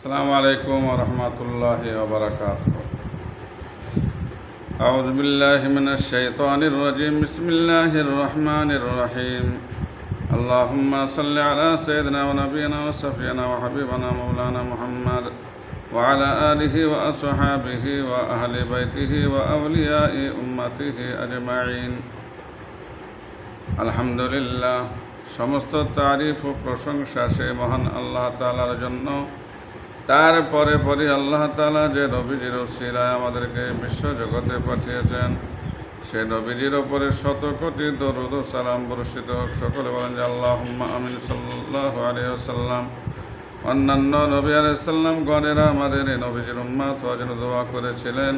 আসসালামু আলাইকুম ওয়া রাহমাতুল্লাহি ওয়া বারাকাতুহু। আউযু বিল্লাহি মিনাশ শাইতানির রাজীম। বিসমিল্লাহির রহমানির রহিম। আল্লাহুম্মা সাল্লি আলা সাইয়্যিদিনা ওয়া নাবিয়িনা ওয়া শাফিয়িনা ওয়া হাবিবানা মাওলানা মুহাম্মদ ওয়া আলা আলিহি ওয়া আসহাবিহি ওয়া আহলি বাইতিহি ওয়া আউলিয়াই উম্মতিহি আজমাইন। আলহামদুলিল্লাহ, সমস্ত তারিফ ও প্রশংসা সেই মহান আল্লাহ তাআলার জন্য। তারপরে পরে আল্লাহ তাআলা যে নবীজির উসিলায় আমাদেরকে বিশ্ব জগতে পাঠিয়েছেন, সে নবীজির ওপরে শত কোটি দরুদ ও সালাম বর্ষিত হোক। সকলে বলেন যে আল্লাহুম্মা আমিন। সাল্লাল্লাহু আলাইহি ওয়াসাল্লাম। অন্যান্য নবী আলাইহিস সালাম গণেরা আমাদের এই নবীজির উম্মত হওয়ার জন্য দোয়া করেছিলেন।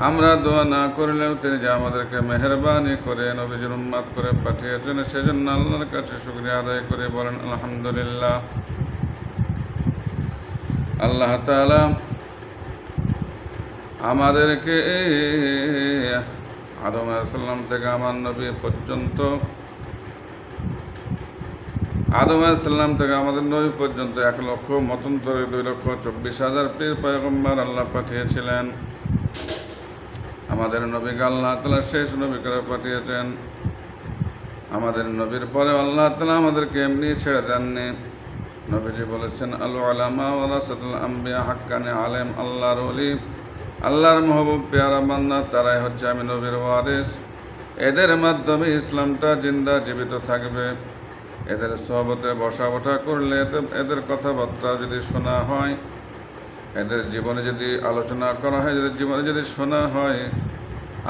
আমরা দোয়া না করলেও তিনি যে আমাদেরকে মেহেরবানি করে নবীজির উম্মত করে পাঠিয়েছেন, সেজন্য আল্লাহর কাছে শুকরিয়া আদায় করে বলেন আলহামদুলিল্লাহ। আল্লাহ তাআলা আমাদেরকে আদম আলাইহিস সালাম থেকে আমার নবী পর্যন্ত, আদম আলাইহিস সালাম থেকে আমাদের নবী পর্যন্ত 1 লক্ষ মতান্তরে 2,24,000 পীর পয়গম্বর আল্লাহ পাঠিয়েছিলেন। আমাদের নবীকে আল্লাহ তাআলা শেষ নবী করে পাঠিয়েছেন। আমাদের নবীর পরে আল্লাহ তাআলা আমাদেরকে এমনি ছেড়ে দেননি। নবীজি বলেছেন, আল উলামা ওয়ারাসাতুল আম্বিয়া, হাক্কানি আলেম, আল্লাহর ওলি, আল্লাহর মাহবুব পেয়ারা বান্দা, তারাই হচ্ছে আমি নবীর ওয়ারিস। এদের মাধ্যমে ইসলামটা জিন্দা জীবিত থাকবে। এদের সোহবতে বসা ওঠা করলে, এদের কথাবার্তা যদি শোনা হয়, এদের জীবনে যদি আলোচনা করা হয়, এদের জীবনে যদি শোনা হয়,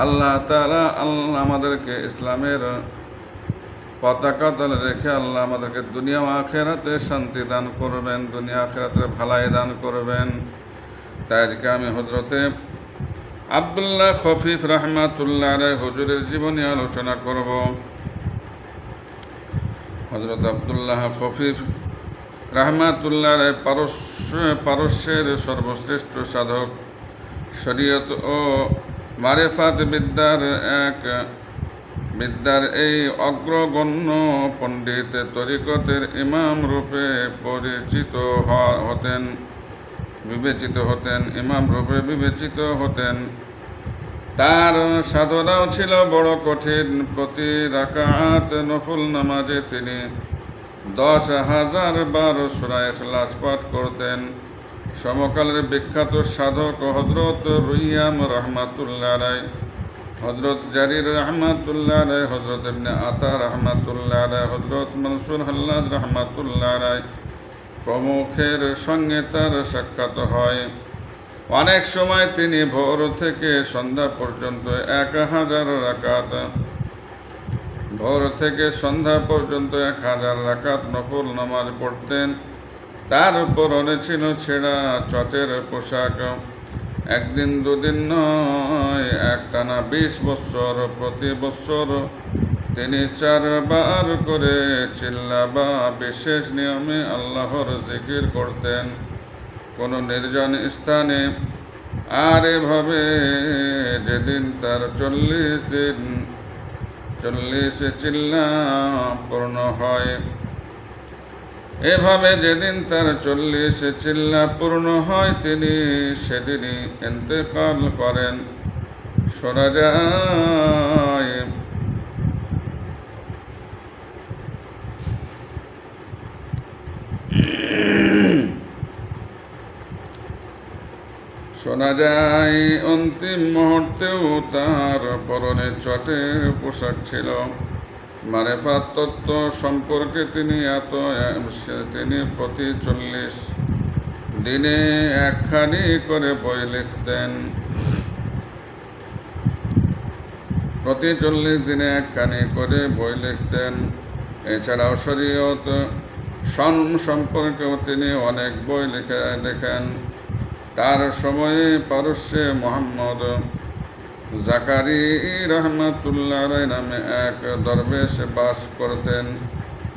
আল্লাহ তাআলা আমাদেরকে ইসলামের পতাকা তলে রেখে আল্লাহ আমাদেরকে দুনিয়া ও আখিরাতে শান্তি দান করবেন, দুনিয়া আখিরাতে ভালাই দান করবেন। তাই আজকে আমি হযরতে আব্দুল্লাহ খফিফ রাহমাতুল্লাহ আলাইহি হুজুরের জীবনী আলোচনা করব। হযরত আব্দুল্লাহ খফিফ রাহমাতুল্লাহ আলাইহি পারস্যের সর্বশ্রেষ্ঠ সাধক, শরীয়ত ও মারিফাত বিদ্যার এই অগ্রগণ্য পণ্ডিত তরিকতের ইমাম রূপে বিবেচিত হতেন। তার সাধনাও ছিল বড় কঠিন। প্রতি রাকাত নফল নামাজে তিনি 10,000 বার সূরা ইখলাস পাঠ করতেন। সমকালের বিখ্যাত সাধক হযরত রুইয়াম রাহমাতুল্লাহ আলাইহি, হযরত জারির রাহমাতুল্লাহ আলাইহি, হযরত ইবনে আতা রাহমাতুল্লাহ আলাইহি, হযরত মনসুর হাল্লাজ রাহমাতুল্লাহ আলাইহি প্রমুখের সঙ্গে তার সাক্ষাৎ হয়। অনেক সময় তিনি ভোর থেকে সন্ধ্যা পর্যন্ত 1000 রাকাত, ভোর থেকে সন্ধ্যা পর্যন্ত 1000 রাকাত নফল নামাজ পড়তেন। তার পরনে ছিল ছেঁড়া চটের পোশাক। একদিন দুদিন নয়, একটানা 20 বছর। প্রতি বছর তিনি 4 বার করে চিল্লা বা বিশেষ নিয়মে আল্লাহর জিকির করতেন কোনো নির্জন স্থানে। আর এভাবে যেদিন তার 40 চিল্লা পূর্ণ হয়, এভাবে যেদিন তার 40 চিল্লা পূর্ণ হয়, তিনি সেদিনই ইন্তেকাল করেন। শোনা যায় অন্তিম মুহূর্তেও তার পরনে চটের পোশাক ছিল। মারিফাত তত্ত্ব সম্পর্কে তিনি প্রতি 40 দিনে একখানি করে বই লিখতেন। প্রতি 40 দিনে একখানি করে বই লিখতেন। এছাড়াও শরীয়ত সম্পর্কেও তিনি অনেক বই লেখেন। তার সময়ে পারস্যে মুহাম্মদ জাকারি রাহমাতুল্লাহ আলাইহি নামে এক দরবেশ বাস করতেন।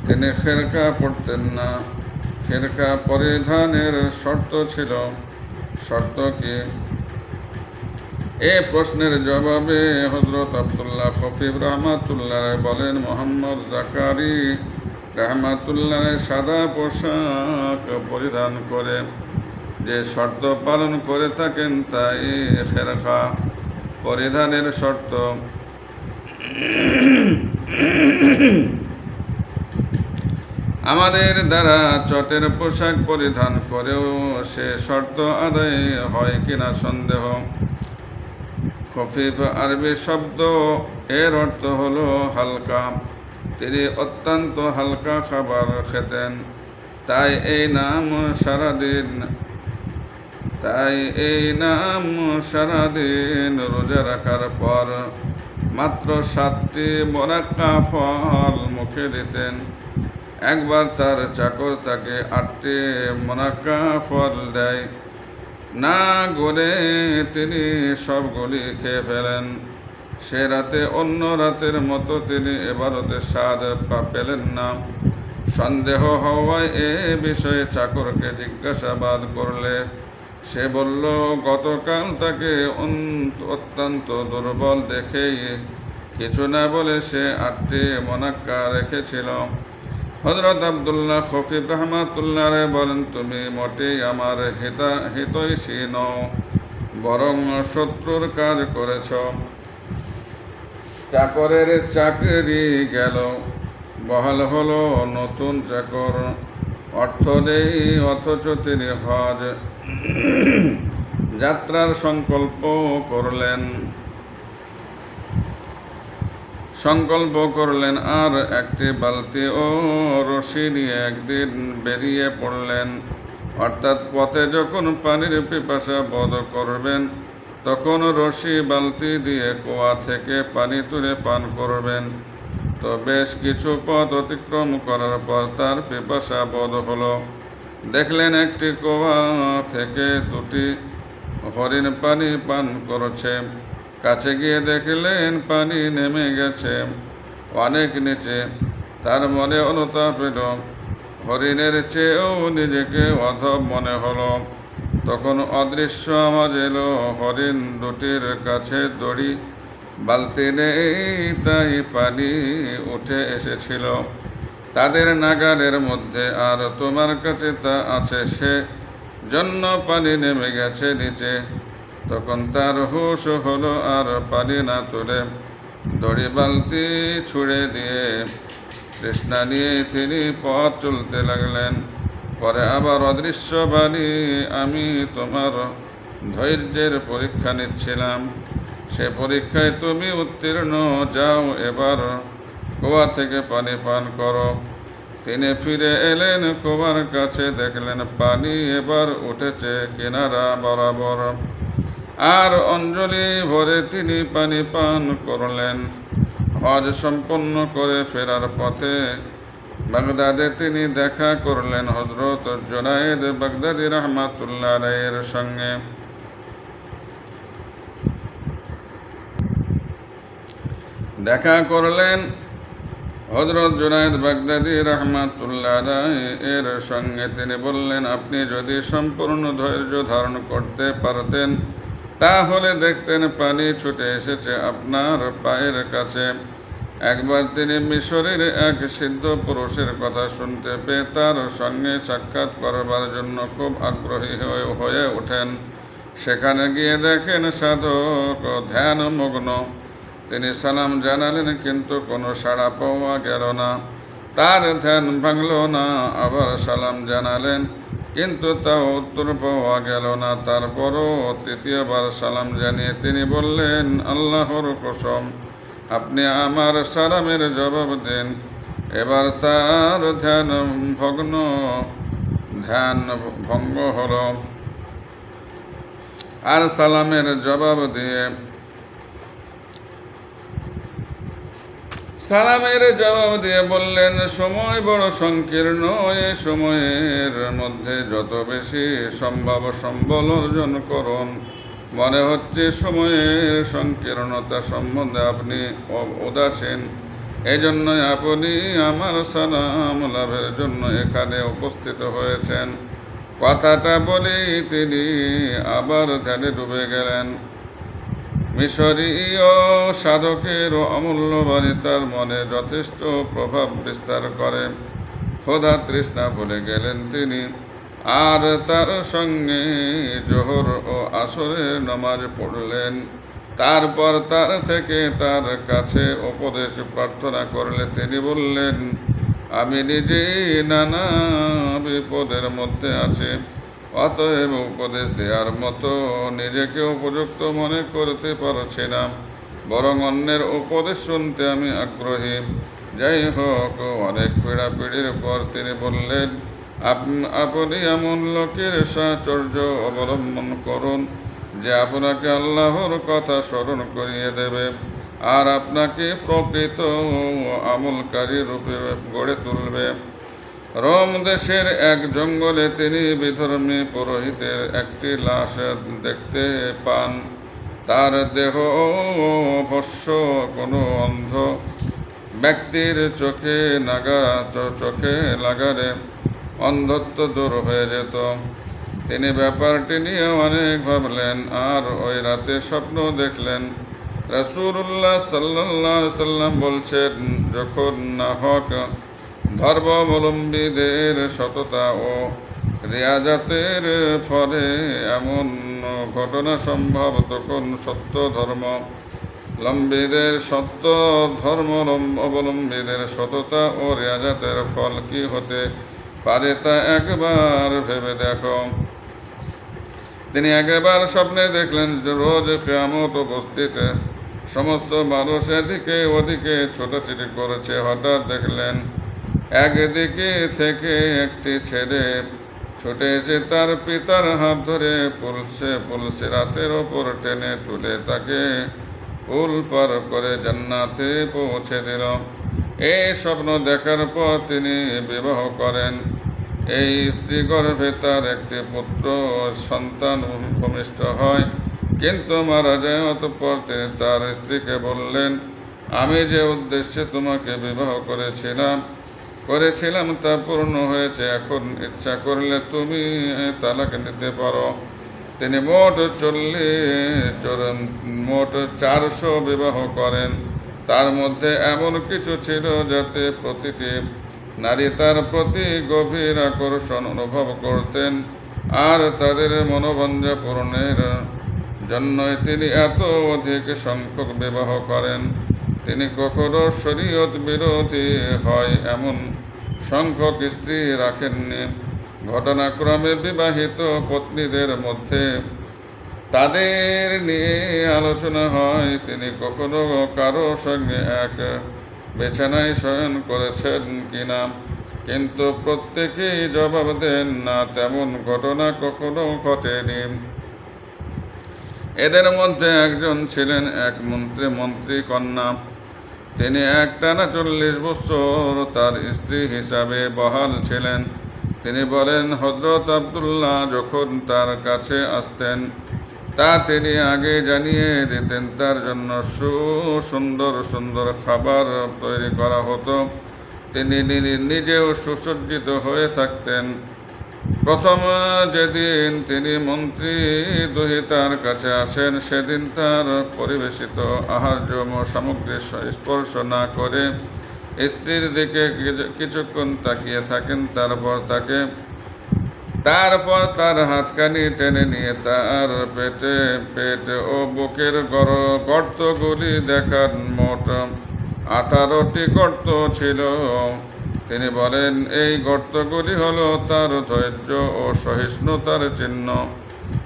তিনি খেরকা পড়তেন না। খেরকা পরিধানের শর্ত ছিল। শর্ত কি? এই প্রশ্নের জবাবে হযরত আব্দুল্লাহ খফিফ রাহমাতুল্লাহ বলেন, মুহাম্মদ জাকারি রাহমাতুল্লাহ সাদা পোশাক পরিধান করে যে শর্ত পালন করে থাকেন তাই খেরকা পরিধানের শর্ত। আমাদের দ্বারা চটের পোশাক পরিধান করেও সে শর্ত আদায় হয় কিনা সন্দেহ। খফিফ আরবি শব্দ, এর অর্থ হলো হালকা। তিনি অত্যন্ত হালকা খাবার খেতেন, তাই এই নাম সারাদিন রোজা রাখার পর মাত্র 7টি মোরাক্কা ফল মুখে দিতেন। একবার তার চাকর তাকে 8টি মোরাক্কা ফল দেয়, না গড়ে তিনি সবগুলি খেয়ে ফেলেন। সে রাতে অন্য রাতের মতো তিনি এবারতে স্বাদ পেলেন না। সন্দেহ হওয়ায় এ বিষয়ে চাকরকে জিজ্ঞাসাবাদ করলে সে বলল, গতকাল তাকে অত্যন্ত দুর্বল দেখেই কিছু না বলে সে 8টি মোনাক্কা রেখেছিল। হযরত আব্দুল্লাহ খফিফ রহমাতুল্লাহ বলেন, তুমি মোটেই আমার হিতৈষী নও, বরং শত্রুর কাজ করেছ। চাকরের চাকরি গেল, বহাল হলো নতুন চাকর। অর্থ নেই অথচ তিনি হজ যাত্রার সংকল্প করলেন আর একটি বালতি ও রশি নিয়ে একদিন বেরিয়ে পড়লেন। অর্থাৎ পথে যখন পানির পিপাসা বোধ করবেন তখন রশি বালতি দিয়ে কুয়া থেকে পানি তুলে পান করবেন। তো বেশ কিছু পথ অতিক্রম করার পর তার পিপাসা বোধ হলো। দেখলেন একটি কুয়া থেকে 2টি হরিণ পানি পান করছে। কাছে গিয়ে দেখলেন পানি নেমে গেছে অনেক নিচে। তার মনে অনুতাপ এলো, হরিণের চেয়েও নিজেকে অধম মনে হলো। তখন অদৃশ্য আওয়াজ এলো, হরিণ 2টির কাছে দড়ি, বালতি নেই তাই পানি উঠে এসেছিল তাদের নাগালের মধ্যে, আর তোমার কাছে তা আছে, সে জন্য পানি নেমে গেছে নিচে। তখন তার হুঁশ হলো, আর পানি না তুলে দড়ি বালতি ছুঁড়ে দিয়ে তৃষ্ণা নিয়ে তিনি পথ চলতে লাগলেন। পরে আবার অদৃশ্য বাণী, আমি তোমার ধৈর্যের পরীক্ষা নিচ্ছিলাম, সে পরীক্ষায় তুমি উত্তীর্ণ, যাও এবার কুয়া থেকে পানি পান করো। তিনি ফিরে এলেন কুয়ার কাছে, দেখলেন পানি এবার উঠেছে কিনারা বরাবর, আর অঞ্জলি ভরে তিনি পানি পান করলেন। হজ সম্পন্ন করে ফেরার পথে বাগদাদে তিনি দেখা করলেন হযরত জুনায়েদ বাগদাদী রাহমাতুল্লাহ আলাইহির সঙ্গে। দেখা করলেন হযরত জুনায়েদ বাগদাদী রাহমাতুল্লাহ আলাইহির সঙ্গে। তিনি বললেন, আপনি যদি সম্পূর্ণ ধৈর্য ধারণ করতে পারতেন তাহলে দেখতেন পানি ছুটে এসেছে আপনার পায়ের কাছে। একবার তিনি মিশরের এক সিদ্ধ পুরুষের কথা শুনতে পেয়ে তার সঙ্গে সাক্ষাৎ করবার জন্য খুব আগ্রহী হয়ে ওঠেন। সেখানে গিয়ে দেখেন সাধক ধ্যানমগ্ন। তিনি সালাম জানালেন, কিন্তু কোনো সাড়া পাওয়া গেল না। তার ধ্যান ভাঙল না। আবার সালাম জানালেন, কিন্তু তাও উত্তর পাওয়া গেল না। তারপরও 3য়বার সালাম জানিয়ে তিনি বললেন, আল্লাহর কসম, আপনি আমার সালামের জবাব দিন। এবার তার ধ্যান ভঙ্গ হলো, আর সালামের জবাব দিয়ে বললেন, সময় বড় সংকীর্ণ, এ সময়ের মধ্যে যত বেশি সম্ভব সম্বল অর্জন করুন। মনে হচ্ছে সময়ের সংকীর্ণতা সম্বন্ধে আপনি উদাসীন, এজন্যই আপনি আমার সালাম লাভের জন্য এখানে উপস্থিত হয়েছেন। কথাটা বলেই তিনি আবার ধ্যানে ডুবে গেলেন। মিশরীয় সাধকের অমূল্য বাণী তার মনে যথেষ্ট প্রভাব বিস্তার করে। ক্ষুধা তৃষ্ণা ভুলে গেলেন তিনি। আর তার সঙ্গে জোহর ও আসরের নামাজ পড়লেন। তারপর তার থেকে তার কাছে উপদেশ প্রার্থনা করলে তিনি বললেন, আমি নিজেই নানা বিপদের মধ্যে আছি, অতএব উপদেশ দেওয়ার মতো নিজেকে উপযুক্ত মনে করতে পারছি না, বরং অন্যের উপদেশ শুনতে আমি আগ্রহী। যাই হোক, অনেক পীড়াপিড়ির পর তিনি বললেন, আপনি এমন লোকের সাহচর্য অবলম্বন করুন যে আপনাকে আল্লাহর কথা স্মরণ করিয়ে দেবে আর আপনাকে প্রকৃত আমলকারী রূপে গড়ে তুলবে। রোম দেশের এক জঙ্গলে তিনি বিধর্মী পুরোহিতের একটি লাশ দেখতে পান। তার দেহ অবশ্য কোনো অন্ধ ব্যক্তির চোখে লাগালে অন্ধত্ব দূর হয়ে যেত। তিনি ব্যাপারটি নিয়ে অনেক ভাবলেন আর ওই রাতে স্বপ্ন দেখলেন। রাসূলুল্লাহ সাল্লাল্লাহু আলাইহি সাল্লাম বলছেন, যখন নাহক ধর্মাবলম্বীদের সততা ও রিয়াজাতের ফলে এমন ঘটনা সম্ভব, তখন সত্য ধর্মাবলম্বীদের সততা ও রিয়াজাতের ফল কি হতে পারে তা একবার ভেবে দেখো। তিনি একবার স্বপ্নে দেখলেন যে রোজ কিয়ামত উপস্থিত, সমস্ত মানুষ এদিকে ওদিকে ছোটাছুটি করেছে। হঠাৎ দেখলেন একদিকে থেকে একটি ছেলে ছুটে এসে তার পিতার হাত ধরে পুলসে রাতের ওপর টেনে তুলে তাকে পুল পার করে জান্নাতে পৌঁছে দিল। এই স্বপ্ন দেখার পর তিনি বিবাহ করেন। এই স্ত্রী গর্ভে তার একটি পুত্র সন্তান ভূমিষ্ঠ হয়, কিন্তু মারা যায়। অতঃপর তিনি তার স্ত্রীকে বললেন, আমি যে উদ্দেশ্যে তোমাকে বিবাহ করেছিলাম তা পূর্ণ হয়েছে, এখন ইচ্ছা করলে তুমি তালাক নিতে পারো। তিনি মোট 400 বিবাহ করেন। তার মধ্যে এমন কিছু ছিল যাতে প্রতিটি নারী তার প্রতি গভীর আকর্ষণ অনুভব করতেন, আর তাদের মনোবাঞ্ছা পূরণের জন্যই তিনি এত অধিক সংখ্যক বিবাহ করেন। তিনি কখনো শরীয়ত বিরোধী হয় এমন সংখ্যক স্ত্রী রাখেননি। ঘটনাক্রমে বিবাহিত পত্নীদের মধ্যে তাদের নিয়ে আলোচনা হয়, তিনি কখনো কারো সঙ্গে এক বিছানায় শয়ন করেছেন কিনা, কিন্তু প্রত্যেকেই জবাব দেন, না, তেমন ঘটনা কখনো ঘটেনি। এদের মধ্যে একজন ছিলেন এক মন্ত্রী কন্যা। তিনি একটানা 40 বছর তার স্ত্রী হিসাবে বহাল ছিলেন। তিনি বলেন, হযরত আব্দুল্লাহ যখন তার কাছে আসতেন তা তিনি আগে জানিয়ে দিতেন। তার জন্য সুন্দর সুন্দর খাবার তৈরি করা হতো। তিনি নিজেও সুসজ্জিত হয়ে থাকতেন। প্রথম যেদিন তিনি মন্ত্রী দুহিতার কাছে আসেন, সেদিন তার পরিবেশিত আহার্য সামগ্রী স্পর্শ না করে স্ত্রীর দিকে কিছুক্ষণ তাকিয়ে থাকেন। তারপর তার হাতখানি টেনে নিয়ে তার পেট ও বুকের গর্তগুলি দেখান। মোট 18টি গর্ত ছিল। তিনি বলেন, এই গর্তগুলি হলো তার ধৈর্য ও সহিষ্ণুতার চিহ্ন।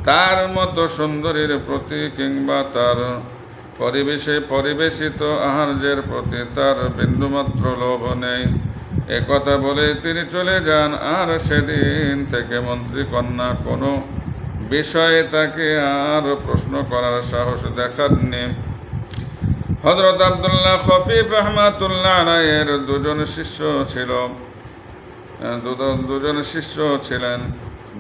তার মতো সুন্দরীর প্রতি কিংবা তার পরিবেশিত আহার্যের প্রতি তার বিন্দুমাত্র লোভ নেই। একথা বলে তিনি চলে যান, আর সেদিন থেকে মন্ত্রী কন্যা কোনো বিষয়ে তাকে আর প্রশ্ন করার সাহস দেখাননি। হযরত আব্দুল্লাহ খফিফ রাহমাতুল্লাহ আলাইহির দুজন শিষ্য ছিলেন।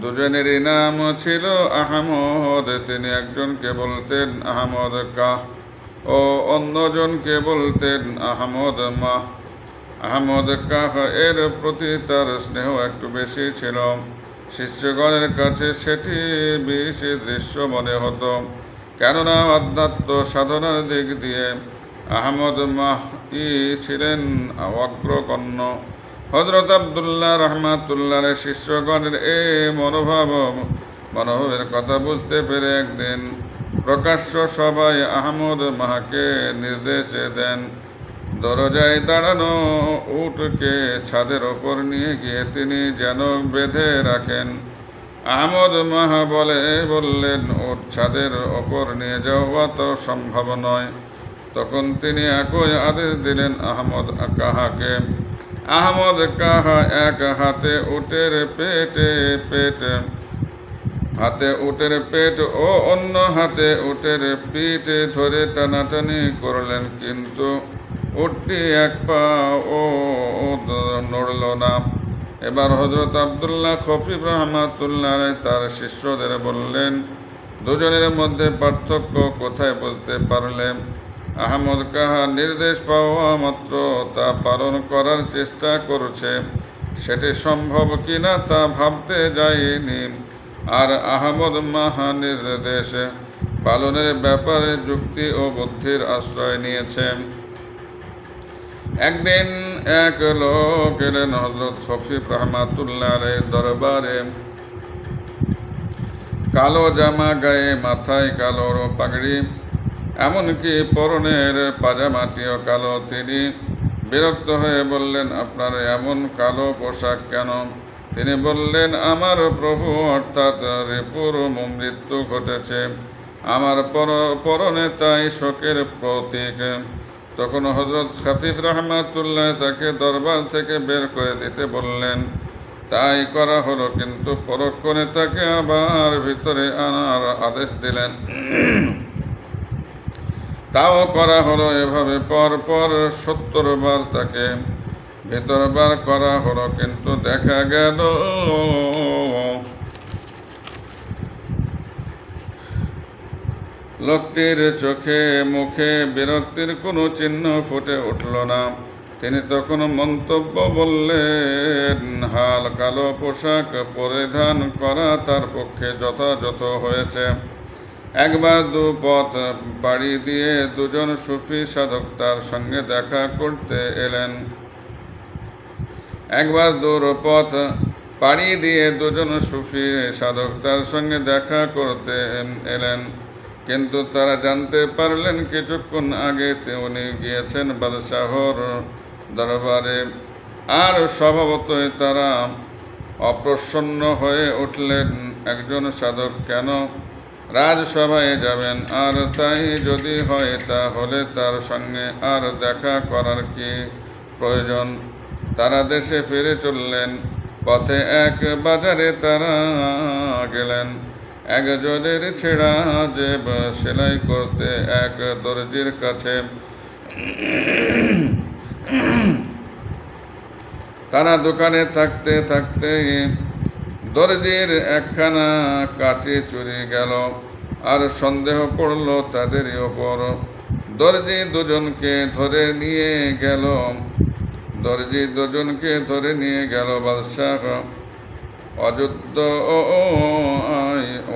দুজনেরই নাম ছিল আহমদ। তিনি একজনকে বলতেন আহমদ কাহ ও অন্যজনকে বলতেন আহমদ মাহ। আহমদ কাহ এর প্রতি তার স্নেহ একটু বেশি ছিল। শিষ্যগণের কাছে সেটি বেশি দৃশ্য মনে হতো, কেননা অধ্যাত্ম সাধনার দিক দিয়ে আহমদ মাহি ছিলেন অগ্রগণ্য। হযরত আব্দুল্লাহ রাহমাতুল্লাহর শিষ্যগণের এই মনোভাবের কথা বুঝতে পেরে একদিন প্রকাশ্য সবাই আহমদ মাহাকে নির্দেশ দেন দরজায় দাঁড়ানো উটকে ছাদের ওপর নিয়ে গিয়ে তিনি যেন বেঁধে রাখেন। আহমদ মাহা বললেন, উট ছাদের ওপর নিয়ে যাওয়া তো সম্ভব নয়। তখন তিনি একই আদেশ দিলেন আহমদ কাহা এক হাতে উটের পেট ও অন্য হাতে উটের পিঠ ধরে টানাটানি করলেন, কিন্তু উটটি এক পা ও নড়ল না। এবার হযরত আব্দুল্লাহ খফিফ রাহমাতুল্লাহ তার শিষ্যদের বললেন, দুজনের মধ্যে পার্থক্য কোথায় বুঝতে পারলে? আহমদ কাহা নির্দেশ পাওয়া মাত্র তা পালন করার চেষ্টা করছে, সেটি সম্ভব কিনা তা ভাবতে যায়নি। আর আহমদ মাহা নির্দেশ পালনের ব্যাপারে যুক্তি ও বুদ্ধির আশ্রয় নিয়েছে। একদিন এক লোক এলেন হযরত খফিফ রাহমাতুল্লাহর দরবারে। কালো জামা গায়ে, মাথায় কালো পাগড়ি, এমনকি পরনের পাজামাটিও কালো। তিনি বিরক্ত হয়ে বললেন, আপনার এমন কালো পোশাক কেন? তিনি বললেন, আমার প্রভু অর্থাৎ রিপুর মৃত্যু ঘটেছে, আমার পরনে তাই শোকের প্রতীক। তখন হযরত খফিফ রাহমাতুল্লাহ তাকে দরবার থেকে বের করে দিতে বললেন। তাই করা হলো, কিন্তু পরক্ষণে তাকে আবার ভিতরে আনার আদেশ দিলেন। তাও করা হলো। এভাবে পরপর 70 বার তাকে ভেতর বার করা হলো, কিন্তু দেখা গেল লোকটির চোখে মুখে বিরক্তির কোনো চিহ্ন ফুটে উঠল না। তিনি তখন মন্তব্য বললেন, হাল কালো পোশাক পরিধান করা তার পক্ষে যথাযথ হয়েছে। একবার দুপথ পাড়ি দিয়ে দুজন সুফি সাধক তার সঙ্গে দেখা করতে এলেন। একবার দূরপথ পাড়ি দিয়ে দুজন সুফি সাধক তার সঙ্গে দেখা করতে এলেন, কিন্তু তারা জানতে পারলেন কিছুক্ষণ আগে উনি গিয়েছেন বাদশাহর দরবারে। আর স্বভাবতই তারা অপ্রসন্ন হয়ে উঠলেন। একজন সাধক কেন রাজসভায় যাবেন? আর তাই যদি হয় তাহলে তার সঙ্গে আর দেখা করার কি প্রয়োজন? তারা দেশে ফিরে চললেন। পথে এক বাজারে তারা গেলেন। একজনের ছেঁড়া জেব সেলাই করতে এক দর্জির কাছে। তারা দোকানে থাকতে থাকতে দর্জির একখানা কাঁচি চুরি গেল, আর সন্দেহ পড়ল তাদেরই ওপর। দর্জি দুজনকে ধরে নিয়ে গেল বাদশাহ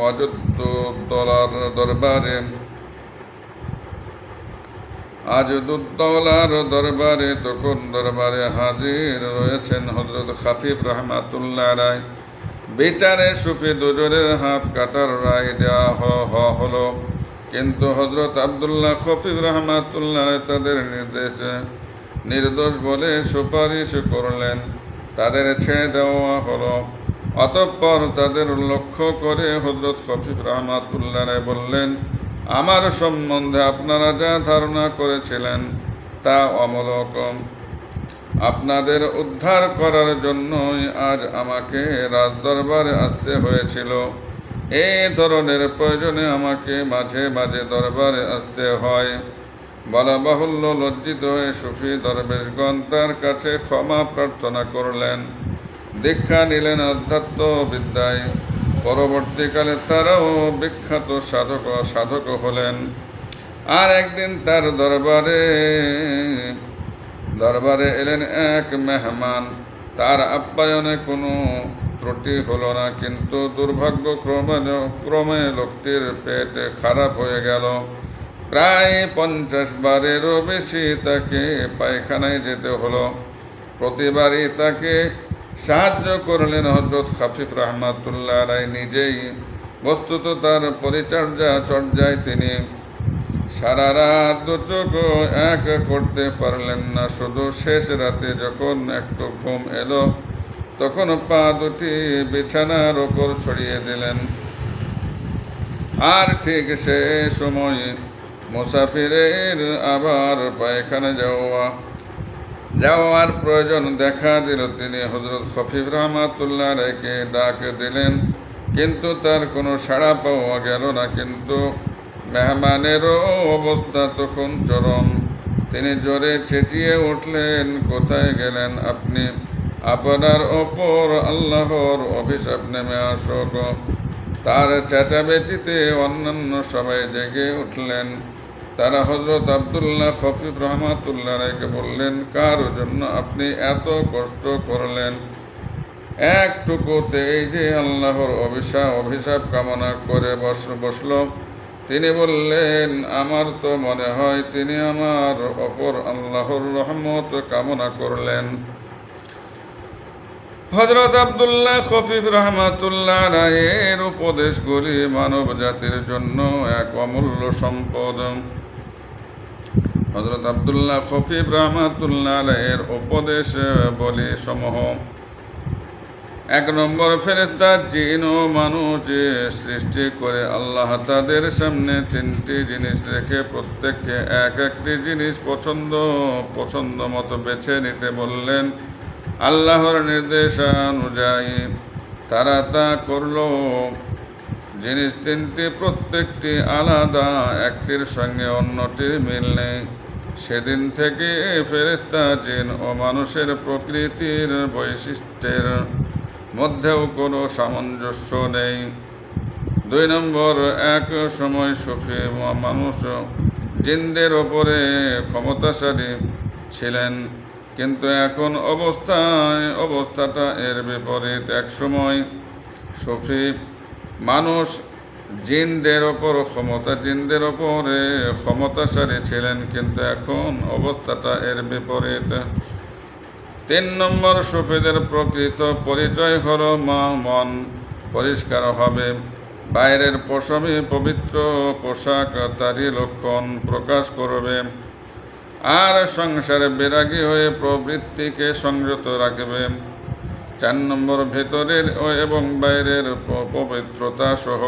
অযোধ্যলার দরবারে। আজদুদ্দৌলার দরবারে। তখন দরবারে হাজির রয়েছেন হযরত খফিফ রাহমাতুল্লাহ আলাইহি। বিচারে সুফি দুজনের হাত কাটার রায় দেওয়া হলো, কিন্তু হযরত আব্দুল্লাহ খফিফ রাহমাতুল্লাহ তাদের নির্দোষ বলে সুপারিশ করলেন। তাদের ছেড়ে দেওয়া হলো। অতঃপর তাদের লক্ষ্য করে হযরত খফিফ রাহমাতুল্লাহ বললেন, আমার সম্বন্ধে আপনারা যা ধারণা করেছিলেন তা অমূলক। আপনাদের উদ্ধার করার জন্যই আজ আমাকে রাজদরবারে আসতে হয়েছিল। এই ধরনের প্রয়োজনে আমাকে মাঝে মাঝে দরবারে আসতে হয়। বলা বাহুল্য, লজ্জিত হয়ে সুফি দরবেশগণ তার কাছে ক্ষমা প্রার্থনা করলেন, দীক্ষা নিলেন অধ্যাত্ম বিদ্যায়। পরবর্তীকালে তারাও বিখ্যাত সাধক হলেন। আর একদিন তার দরবারে এলেন এক মেহমান। তার আপ্যায়নে কোনো ত্রুটি হলো না, কিন্তু দুর্ভাগ্যক্রমে লোকটির পেট খারাপ হয়ে গেল। প্রায় 50 বারেরও বেশি তাকে পায়খানায় যেতে হলো। প্রতিবারই তাকে সাহায্য করলেন হযরত খাফিফ রাহমাতুল্লাহ আলাইহি নিজেই। বস্তুত তার চর্যায় তিনি সারা রাত দু চোখও এক করতে পারলেন না। শুধু শেষ রাতে যখন একটু ঘুম এলো তখন পা দুটি বিছানার ওপর ছড়িয়ে দিলেন। আর ঠিক সে সময় মুসাফিরের আবার পায়খানা যাওয়ার প্রয়োজন দেখা দিল। তিনি হযরত খাফিফ রাহমাতুল্লাহ আলাইহিকে ডাক দিলেন, কিন্তু তার কোনো সাড়া পাওয়া গেল না। কিন্তু মেহমানেরও অবস্থা তখন চরম। তিনি জোরে চেঁচিয়ে উঠলেন, কোথায় গেলেন আপনি? আপনার ওপর আল্লাহর অভিশাপ নেমে আসুক। তার চেঁচামেচিতে অন্যান্য সবাই জেগে উঠলেন। তারা হযরত আব্দুল্লাহ খাফিফ রাহমাতুল্লাহ আলাইহিকে বললেন, কার জন্য আপনি এত কষ্ট করলেন? একটুকুতে এই যে আল্লাহর অভিশাপ কামনা করে বসল। তিনি বললেন, আমার তো মনে হয় তিনি আমার ওপর আল্লাহর রহমত কামনা করলেন। হযরত আব্দুল্লাহ খাফিফ রাহমাতুল্লাহ আলাইহির উপদেশগুলি মানব জাতির জন্য এক অমূল্য সম্পদ। হযরত আব্দুল্লাহ খাফিফ রাহমাতুল্লাহ আলাইহির উপদেশ বলি সমূহ: 1 নম্বর, ফেরেশতা, জিন ও মানুষ সৃষ্টি করে আল্লাহ তাদের সামনে 3টি জিনিস রেখে প্রত্যেককে একটি জিনিস পছন্দ মতো বেছে নিতে বললেন। আল্লাহর নির্দেশানুযায়ী তারা তা করল। জিনিস 3টি প্রত্যেকটি আলাদা, একটির সঙ্গে অন্যটির মিল নেই। সেদিন থেকে ফেরেশতা, জিন ও মানুষের প্রকৃতির বৈশিষ্ট্যের মধ্যেও কোনো সামঞ্জস্য নেই। 2 নম্বর, এক সময় সুফি মানুষ জিনদের ওপরে ক্ষমতাশালী ছিলেন, কিন্তু এখন অবস্থাটা এর বিপরীত। এক সময় সুফি মানুষ জিনদের ওপরে ক্ষমতাশালী ছিলেন, কিন্তু এখন অবস্থাটা এর বিপরীত। 3 নম্বর, সুফিদের প্রকৃত পরিচয় হলো মন পরিষ্কার হবে। বাইরের পশমী পবিত্র পোশাক তারই লক্ষণ প্রকাশ করবে, আর সংসারে বিরাগী হয়ে প্রবৃত্তিকে সংযত রাখবে। 4 নম্বর, ভেতরের এবং বাইরের পবিত্রতা সহ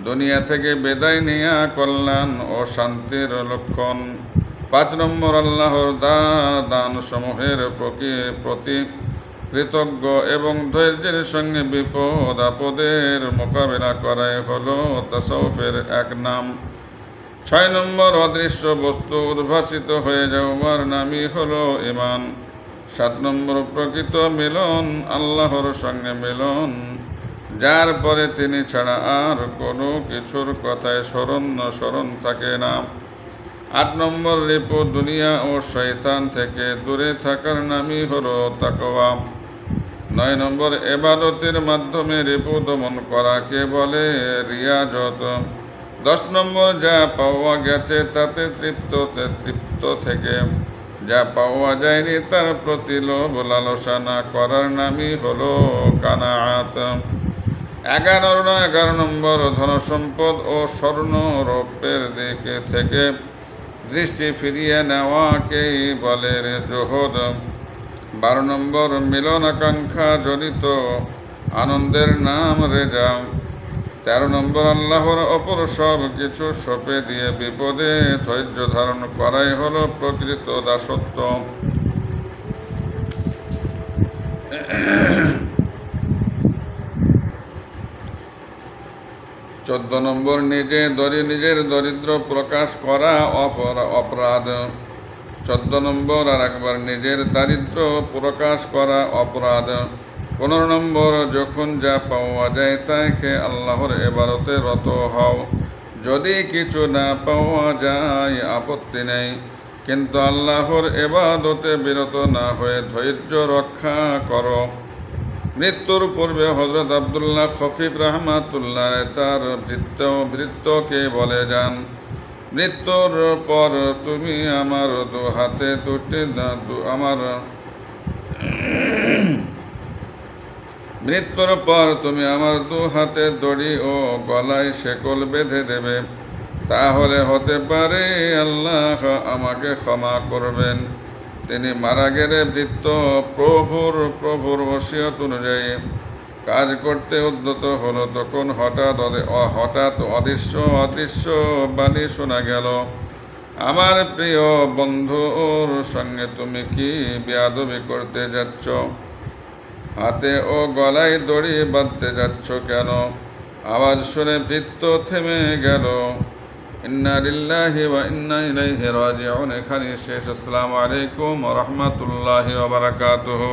দুনিয়া থেকে বিদায় নেয়া কল্যাণ ও শান্তির লক্ষণ। 5 নম্বর, আল্লাহর দান সমূহের প্রতি কৃতজ্ঞ এবং ধৈর্যের সঙ্গে বিপদ আপদের মোকাবেলা করাই হলো তাসাউফের এক নাম। 6 নম্বর, অদৃশ্য বস্তু উদ্ভাসিত হয়ে যাওয়ার নামই হলো ঈমান। 7 নম্বর, প্রকৃত মিলন আল্লাহর সঙ্গে মিলন, যার পরে তিনি ছাড়া আর কোনো কিছুর কথায় স্মরণ থাকে না। 8 নম্বর, রিপু দুনিয়া ও শয়তান থেকে দূরে থাকার নামই হলো তাকওয়া। 9 নম্বর, ইবাদতের মাধ্যমে রিপু দমন করাকে বলে রিয়াজত। 10 নম্বর, যা পাওয়া গেছে তাতে তৃপ্ত থেকে যা পাওয়া যায়নি তার প্রতি লোভ লালসা না করার নামই হলো কানাআত। 11 নম্বর, ধনসম্পদ ও স্বর্ণ রৌপ্যের দিকে থেকে দৃষ্টি ফিরিয়ে নেওয়াকেই বলে জুহুদ। 12 নম্বর, মিলন আকাঙ্ক্ষা জনিত আনন্দের নাম রেজা। 13 নম্বর, আল্লাহর অপর সব কিছু সঁপে দিয়ে বিপদে ধৈর্য ধারণ করাই হলো প্রকৃত দাসত্ব। 14 নম্বর, নিজের দরিদ্র প্রকাশ করা অপরাধ। 14 নম্বর, আর একবার নিজের দারিদ্র প্রকাশ করা অপরাধ। 15 নম্বর, যখন যা পাওয়া যায় তাই খেয়ে আল্লাহর ইবাদতে রত হও। যদি কিছু না পাওয়া যায় আপত্তি নেই, কিন্তু আল্লাহর ইবাদতে বিরত না হয়ে ধৈর্য রক্ষা করো। মৃত্যুর পূর্বে হযরত আব্দুল্লাহ খাফিফ রাহমাতুল্লাহ তার ভৃত্যকে বলে যান, মৃত্যুর পর তুমি আমার মৃত্যুর পর তুমি আমার দু হাতে দড়ি ও গলায় শেকল বেঁধে দেবে, তাহলে হতে পারে আল্লাহ আমাকে ক্ষমা করবেন। তিনি মারা গেলে ভৃত্য প্রভুর ওসিয়ত অনুযায়ী কাজ করতে উদ্যত হলো। তখন হঠাৎ অদৃশ্য বাণী শোনা গেল, আমার প্রিয় বন্ধুর সঙ্গে তুমি কি বেয়াদবি করতে যাচ্ছ? হাতে ও গলায় দড়ি বাঁধতে যাচ্ছ কেন? আওয়াজ শুনে ভৃত্য থেমে গেল। ইন্না লিল্লাহি ওয়া ইন্না ইলাইহি রাজিউন। এখানে শেষ। আসসালামু আলাইকুম ওয়া রাহমাতুল্লাহি ওয়া বারাকাতুহু।